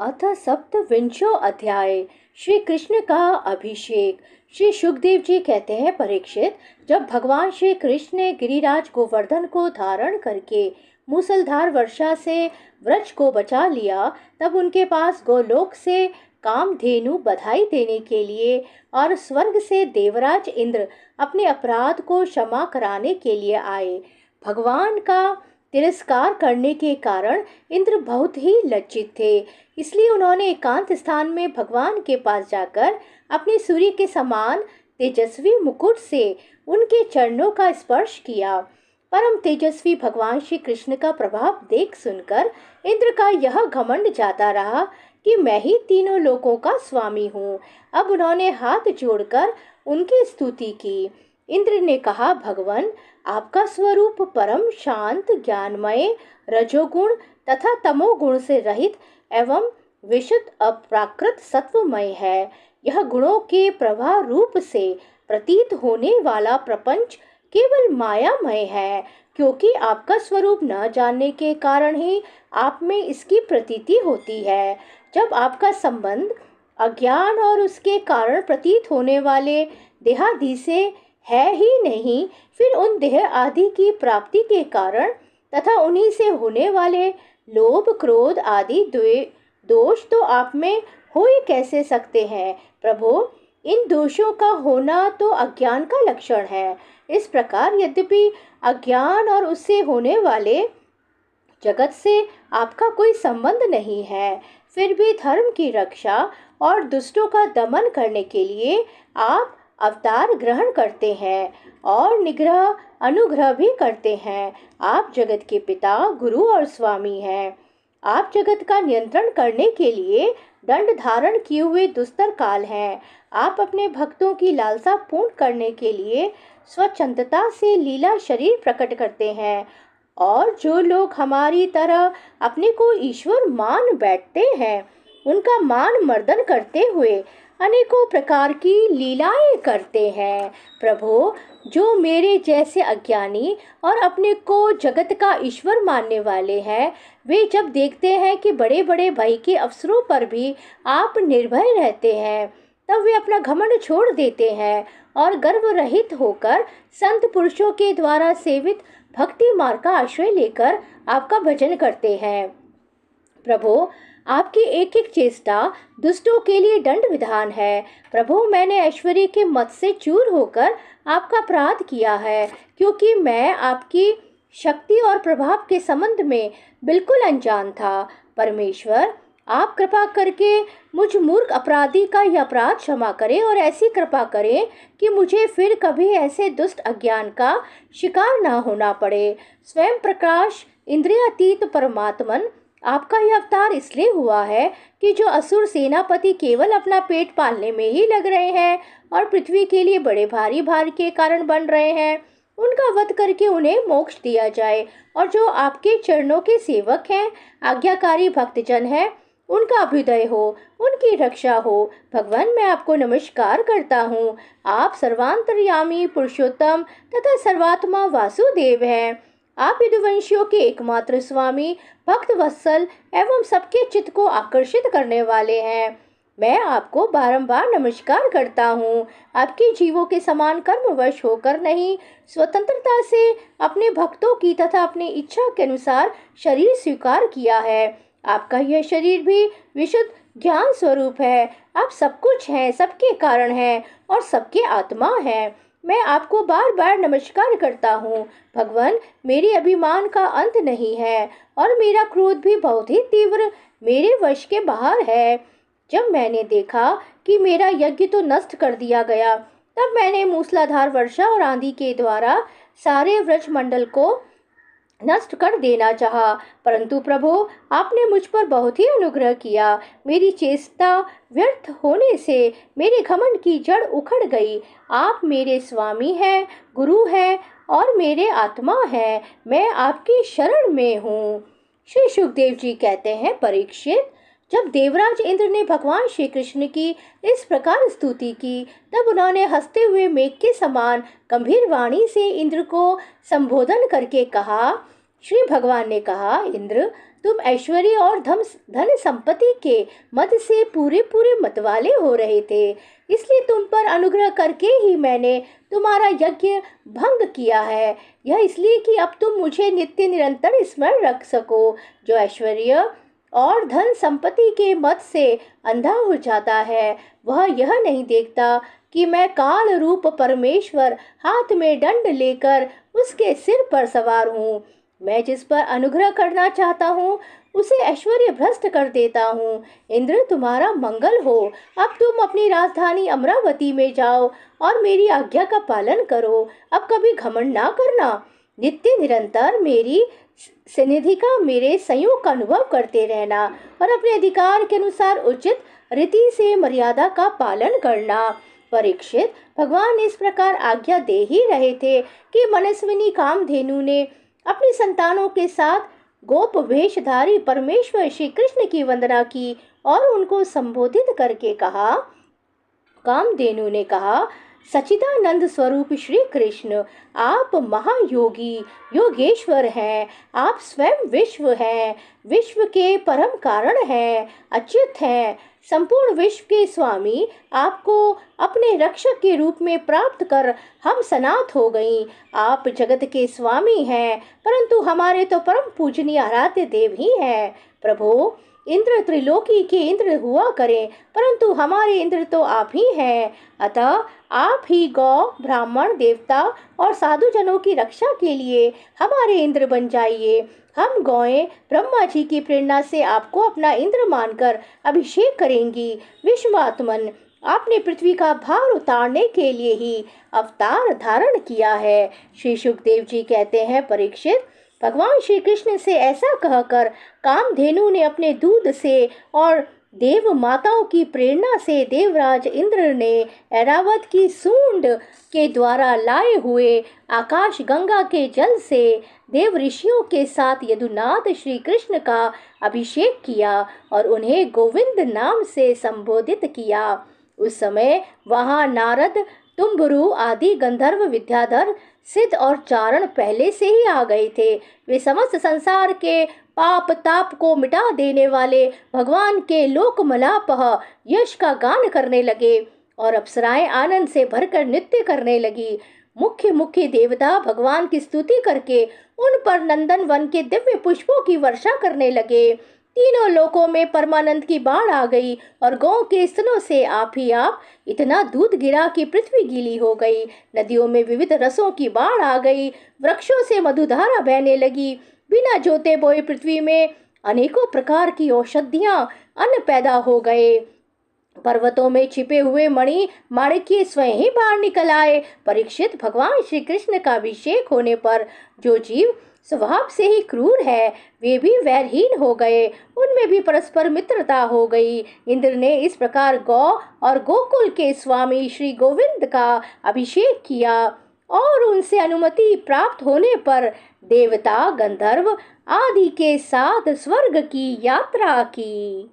अथ सप्तविंशो अध्याय। श्री कृष्ण का अभिषेक। श्री सुखदेव जी कहते हैं, परीक्षित, जब भगवान श्री कृष्ण ने गिरिराज गोवर्धन को धारण करके मूसलधार वर्षा से व्रज को बचा लिया, तब उनके पास गोलोक से कामधेनु बधाई देने के लिए और स्वर्ग से देवराज इंद्र अपने अपराध को क्षमा कराने के लिए आए। भगवान का तिरस्कार करने के कारण इंद्र बहुत ही लज्जित थे, इसलिए उन्होंने एकांत स्थान में भगवान के पास जाकर अपने सूर्य के समान तेजस्वी मुकुट से उनके चरणों का स्पर्श किया। परम तेजस्वी भगवान श्री कृष्ण का प्रभाव देख सुनकर इंद्र का यह घमंड जाता रहा कि मैं ही तीनों लोकों का स्वामी हूँ। अब उन्होंने हाथ जोड़कर उनकी स्तुति की। इंद्र ने कहा, भगवान, आपका स्वरूप परम शांत, ज्ञानमय, रजोगुण तथा तमोगुण से रहित एवं विशुद्ध अप्राकृत सत्वमय है। यह गुणों के प्रवाह रूप से प्रतीत होने वाला प्रपंच केवल मायामय है, क्योंकि आपका स्वरूप न जानने के कारण ही आप में इसकी प्रतीति होती है। जब आपका संबंध अज्ञान और उसके कारण प्रतीत होने वाले देहादि से है ही नहीं, फिर उन देह आदि की प्राप्ति के कारण तथा उन्हीं से होने वाले लोभ, क्रोध आदि दोष तो आप में हो ही कैसे सकते हैं। प्रभु, इन दोषों का होना तो अज्ञान का लक्षण है। इस प्रकार यद्यपि अज्ञान और उससे होने वाले जगत से आपका कोई संबंध नहीं है, फिर भी धर्म की रक्षा और दुष्टों का दमन करने के लिए आप अवतार ग्रहण करते हैं और निग्रह अनुग्रह भी करते हैं। आप जगत के पिता, गुरु और स्वामी हैं। आप जगत का नियंत्रण करने के लिए दंड धारण किए हुए दुस्तर काल हैं। आप अपने भक्तों की लालसा पूर्ण करने के लिए स्वच्छंदता से लीला शरीर प्रकट करते हैं, और जो लोग हमारी तरह अपने को ईश्वर मान बैठते हैं, उनका मान मर्दन करते हुए अनेकों प्रकार की लीलाएं करते हैं। प्रभु, जो मेरे जैसे अज्ञानी और अपने को जगत का ईश्वर मानने वाले हैं, वे जब देखते हैं कि बड़े बड़े भय के अवसरों पर भी आप निर्भय रहते हैं, तब वे अपना घमंड छोड़ देते हैं और गर्व रहित होकर संत पुरुषों के द्वारा सेवित भक्ति मार्ग का आश्रय लेकर आपका भजन करते हैं। प्रभु, आपकी एक एक चेष्टा दुष्टों के लिए दंड विधान है। प्रभु, मैंने ऐश्वर्य के मत से चूर होकर आपका अपराध किया है, क्योंकि मैं आपकी शक्ति और प्रभाव के संबंध में बिल्कुल अनजान था। परमेश्वर, आप कृपा करके मुझ मूर्ख अपराधी का यह अपराध क्षमा करें और ऐसी कृपा करें कि मुझे फिर कभी ऐसे दुष्ट अज्ञान का शिकार ना होना पड़े। स्वयं प्रकाश इंद्रियातीत परमात्मन, आपका यह अवतार इसलिए हुआ है कि जो असुर सेनापति केवल अपना पेट पालने में ही लग रहे हैं और पृथ्वी के लिए बड़े भारी भार के कारण बन रहे हैं, उनका वध करके उन्हें मोक्ष दिया जाए। और जो आपके चरणों के सेवक हैं, आज्ञाकारी भक्तजन हैं, उनका अभ्युदय हो, उनकी रक्षा हो। भगवान, मैं आपको नमस्कार करता हूँ। आप सर्वांतर्यामी पुरुषोत्तम तथा सर्वात्मा वासुदेव हैं। आप यदुवंशियों के एकमात्र स्वामी, भक्त वत्सल एवं सबके चित्त को आकर्षित करने वाले हैं। मैं आपको बारंबार नमस्कार करता हूँ। आपके जीवों के समान कर्मवश होकर नहीं, स्वतंत्रता से अपने भक्तों की तथा अपनी इच्छा के अनुसार शरीर स्वीकार किया है। आपका यह शरीर भी विशुद्ध ज्ञान स्वरूप है। आप सब कुछ हैं, सबके कारण हैं और सबके आत्मा हैं। मैं आपको बार बार नमस्कार करता हूँ। भगवान, मेरे अभिमान का अंत नहीं है और मेरा क्रोध भी बहुत ही तीव्र मेरे वश के बाहर है। जब मैंने देखा कि मेरा यज्ञ तो नष्ट कर दिया गया, तब मैंने मूसलाधार वर्षा और आंधी के द्वारा सारे व्रज मंडल को नष्ट कर देना चाहा, परंतु प्रभु, आपने मुझ पर बहुत ही अनुग्रह किया। मेरी चेष्टा व्यर्थ होने से मेरे घमंड की जड़ उखड़ गई। आप मेरे स्वामी हैं, गुरु हैं और मेरे आत्मा हैं। मैं आपकी शरण में हूँ। श्री सुखदेव जी कहते हैं, परीक्षित, जब देवराज इंद्र ने भगवान श्री कृष्ण की इस प्रकार स्तुति की, तब उन्होंने हंसते हुए मेघ के समान गंभीर वाणी से इंद्र को संबोधन करके कहा। श्री भगवान ने कहा, इंद्र, तुम ऐश्वर्य और धन संपत्ति के मद से पूरे पूरे मतवाले हो रहे थे। इसलिए तुम पर अनुग्रह करके ही मैंने तुम्हारा यज्ञ भंग किया है। यह इसलिए कि अब तुम मुझे नित्य निरंतर स्मरण रख सको। जो ऐश्वर्य और धन संपत्ति के मद से अंधा हो जाता है, वह यह नहीं देखता कि मैं काल रूप परमेश्वर हाथ में दंड लेकर उसके सिर पर सवार हूँ। मैं जिस पर अनुग्रह करना चाहता हूँ उसे ऐश्वर्य भ्रष्ट कर देता हूँ। इंद्र, तुम्हारा मंगल हो। अब तुम अपनी राजधानी अमरावती में जाओ और मेरी आज्ञा का पालन करो। अब कभी घमंड ना करना। नित्य निरंतर मेरी सनिधि का, मेरे संयोग का अनुभव करते रहना और अपने अधिकार के अनुसार उचित रीति से मर्यादा का पालन करना। परीक्षित, भगवान इस प्रकार आज्ञा दे ही रहे थे कि मनस्विनी कामधेनु ने अपनी संतानों के साथ गोप वेशधारी परमेश्वर श्री कृष्ण की वंदना की और उनको संबोधित करके कहा। कामधेनु ने कहा, सच्चिदानंद स्वरूप श्री कृष्ण, आप महायोगी योगेश्वर हैं। आप स्वयं विश्व हैं, विश्व के परम कारण हैं, अच्युत हैं, संपूर्ण विश्व के स्वामी। आपको अपने रक्षक के रूप में प्राप्त कर हम सनाथ हो गई। आप जगत के स्वामी हैं, परंतु हमारे तो परम पूजनीय आराध्य देव ही हैं। प्रभु, इंद्र त्रिलोकी के इंद्र हुआ करें, परंतु हमारे इंद्र तो आप ही हैं। अतः आप ही गौ, ब्राह्मण, देवता और साधु जनों की रक्षा के लिए हमारे इंद्र बन जाइए। हम गौएं ब्रह्मा जी की प्रेरणा से आपको अपना इंद्र मानकर अभिषेक करेंगी। विश्वात्मन, आपने पृथ्वी का भार उतारने के लिए ही अवतार धारण किया है। श्री सुखदेव जी कहते हैं, परीक्षित, भगवान श्री कृष्ण से ऐसा कहकर कामधेनु ने अपने दूध से और देव माताओं की प्रेरणा से देवराज इंद्र ने ऐरावत की सूंड के द्वारा लाए हुए आकाश गंगा के जल से देव ऋषियों के साथ यदुनाथ श्री कृष्ण का अभिषेक किया और उन्हें गोविंद नाम से संबोधित किया। उस समय वहां नारद, तुम्बुरु आदि गंधर्व, विद्याधर, सिद्ध और चारण पहले से ही आ गए थे। वे समस्त संसार के पाप ताप को मिटा देने वाले भगवान के लोकमलापह यश का गान करने लगे और अप्सराएं आनंद से भरकर नृत्य करने लगी। मुख्य मुख्य देवता भगवान की स्तुति करके उन पर नंदन वन के दिव्य पुष्पों की वर्षा करने लगे। तीनों लोकों में परमानंद की बाढ़ आ गई और गौ के स्तनों से आप ही आप इतना दूध गिरा कि पृथ्वी गीली हो गई। नदियों में विविध रसों की बाढ़ आ गई, वृक्षों से मधुधारा बहने लगी। बिना जोते बोए पृथ्वी में अनेकों प्रकार की औषधियां, अन्न पैदा हो गए। पर्वतों में छिपे हुए मणि माणिक्य स्वयं ही बाहर निकल आए। परीक्षित, भगवान श्री कृष्ण का अभिषेक होने पर जो जीव स्वभाव से ही क्रूर है, वे भी वैरहीन हो गए, उनमें भी परस्पर मित्रता हो गई। इंद्र ने इस प्रकार गौ और गोकुल के स्वामी श्री गोविंद का अभिषेक किया और उनसे अनुमति प्राप्त होने पर देवता, गंधर्व आदि के साथ स्वर्ग की यात्रा की।